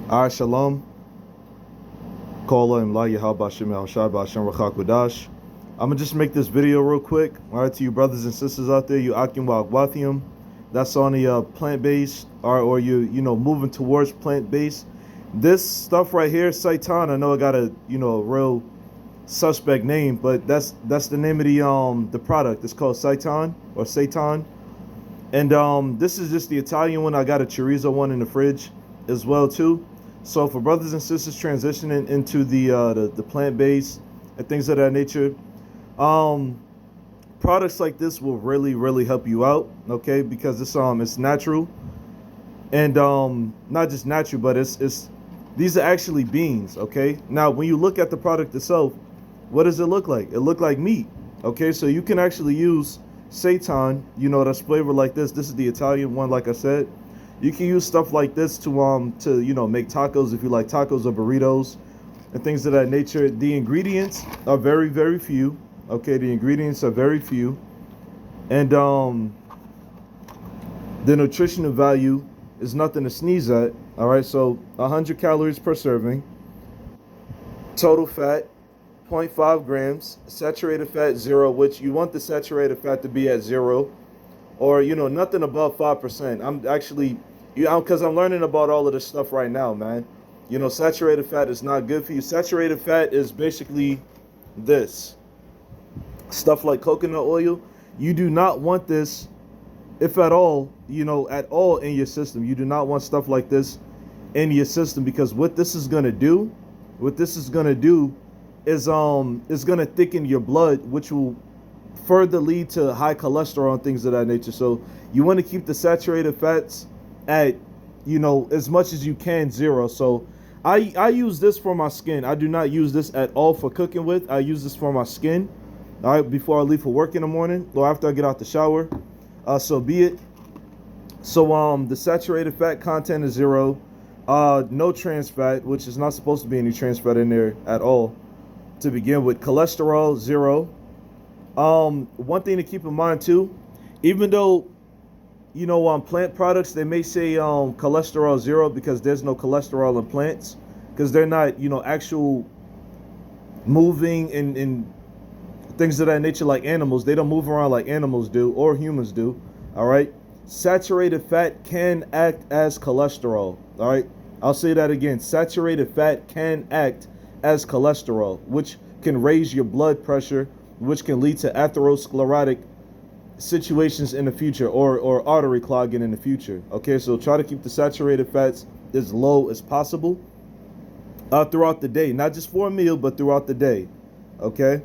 All right, shalom. Kola imla Yahabashim Al Bashim Rachakwadash. I'm gonna just make this video real quick. All right, to you brothers and sisters out there, you Akim Wagwathium, that's on the plant-based, or you moving towards plant-based. This stuff right here, Seitan. I know I got a real suspect name, but that's the name of the product. It's called Seitan. And this is just the Italian one. I got a chorizo one in the fridge as well too. So for brothers and sisters transitioning into the plant-based and things of that nature, um, products like this will really help you out. Okay, because it's natural and not just natural, but it's these are actually beans. Okay, now when you look at the product itself, what does it look like? It look like meat. Okay, so you can actually use Seitan, that's flavored like this. This is the Italian one, like I said. You can use stuff like this to make tacos if you like tacos or burritos and things of that nature. The ingredients are very few. Okay, the ingredients are very few, and the nutritional value is nothing to sneeze at. All right, so 100 calories per serving. Total fat, zero point 0.5 grams. Saturated fat, 0, which you want the saturated fat to be at 0, or nothing above 5%. I'm actually, because I'm learning about all of this stuff right now, man. Saturated fat is not good for you. Saturated fat is basically this stuff like coconut oil. You do not want this, if at all, at all in your system. You do not want stuff like this in your system, because what this is gonna do is gonna thicken your blood, which will further lead to high cholesterol and things of that nature. So you want to keep the saturated fats at as much as you can 0. So I use this for my skin. I do not use this at all for cooking with. I use this for my skin, all right, before I leave for work in the morning or after I get out the shower. So be it. So the saturated fat content is 0. No trans fat, which is not supposed to be any trans fat in there at all to begin with. Cholesterol, 0. One thing to keep in mind too, even though on plant products they may say cholesterol 0, because there's no cholesterol in plants, because they're not actual moving and things of that nature like animals. They don't move around like animals do or humans do. All right, saturated fat can act as cholesterol. All right, I'll say that again. Saturated fat can act as cholesterol, which can raise your blood pressure, which can lead to atherosclerotic situations in the future, or artery clogging in the future. Okay, so try to keep the saturated fats as low as possible throughout the day, not just for a meal, but throughout the day. Okay,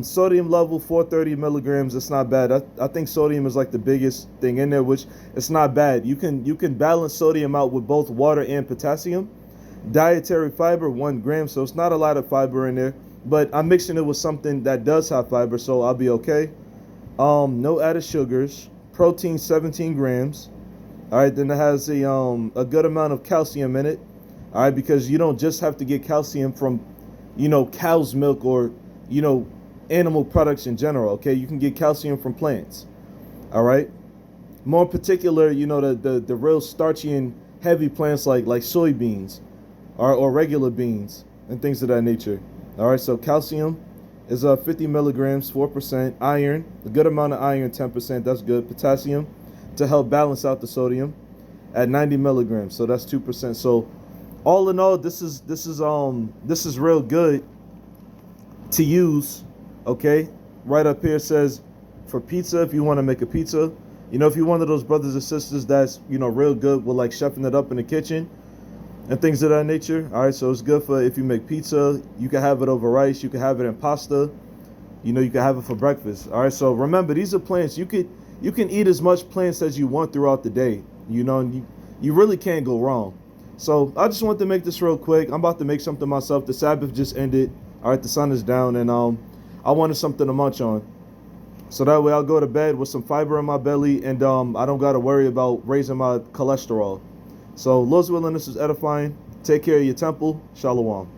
sodium level 430 milligrams. It's not bad. I think sodium is like the biggest thing in there, which it's not bad. You can balance sodium out with both water and potassium. Dietary fiber, 1 gram, so it's not a lot of fiber in there, but I'm mixing it with something that does have fiber, so I'll be okay. No added sugars. Protein, 17 grams. All right, then it has a good amount of calcium in it. All right, because you don't just have to get calcium from cow's milk or animal products in general. Okay, you can get calcium from plants. All right, more in particular, the real starchy and heavy plants like soybeans or regular beans and things of that nature. All right, so calcium is 50 milligrams, 4%. Iron, a good amount of iron, 10%. That's good. Potassium to help balance out the sodium at 90 milligrams, so that's 2%. So all in all, this is real good to use. Okay, right up here says for pizza, if you want to make a pizza, if you're one of those brothers and sisters that's real good with like chefing it up in the kitchen and things of that nature. All right, so it's good for if you make pizza. You can have it over rice. You can have it in pasta. You can have it for breakfast. All right, so remember, these are plants. You can eat as much plants as you want throughout the day. And you really can't go wrong. So I just wanted to make this real quick. I'm about to make something myself. The Sabbath just ended. All right, the sun is down, and I wanted something to munch on, so that way I'll go to bed with some fiber in my belly, and I don't got to worry about raising my cholesterol. So Lord's willing, this is edifying. Take care of your temple. Shalom.